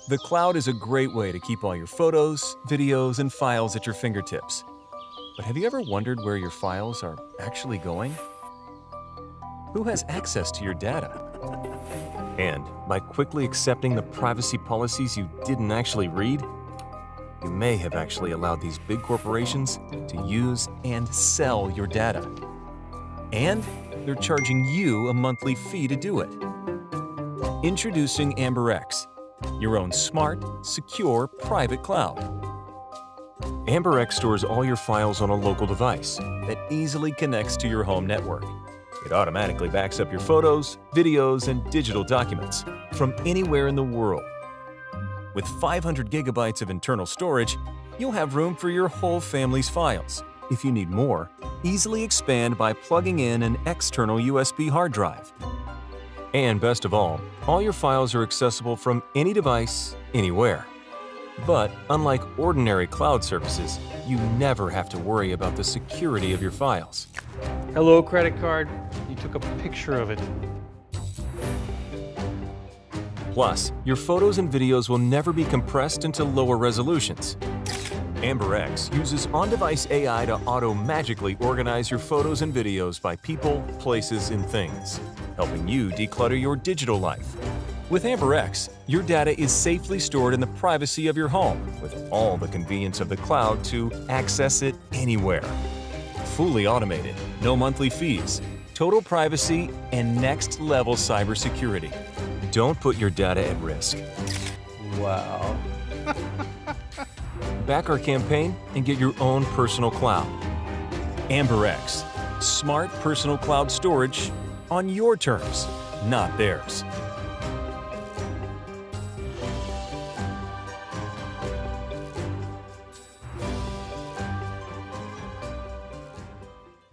The cloud is a great way to keep all your photos, videos, and files at your fingertips. But have you ever wondered where your files are actually going? Who has access to your data? And by quickly accepting the privacy policies you didn't actually read, you may have actually allowed these big corporations to use and sell your data. And they're charging you a monthly fee to do it. Introducing AmberX, your own smart, secure, private cloud. AmberX stores all your files on a local device that easily connects to your home network. It automatically backs up your photos, videos, and digital documents from anywhere in the world. With 500 gigabytes of internal storage, you'll have room for your whole family's files. If you need more, easily expand by plugging in an external USB hard drive. And best of all your files are accessible from any device, anywhere. But unlike ordinary cloud services, you never have to worry about the security of your files. Hello, credit card. You took a picture of it. Plus, your photos and videos will never be compressed into lower resolutions. AmberX uses on-device AI to auto-magically organize your photos and videos by people, places, and things, helping you declutter your digital life. With AmberX, your data is safely stored in the privacy of your home, with all the convenience of the cloud to access it anywhere. Fully automated, no monthly fees, total privacy, and next-level cybersecurity. Don't put your data at risk. Wow. Back our campaign and get your own personal cloud. AmberX, smart personal cloud storage on your terms, not theirs.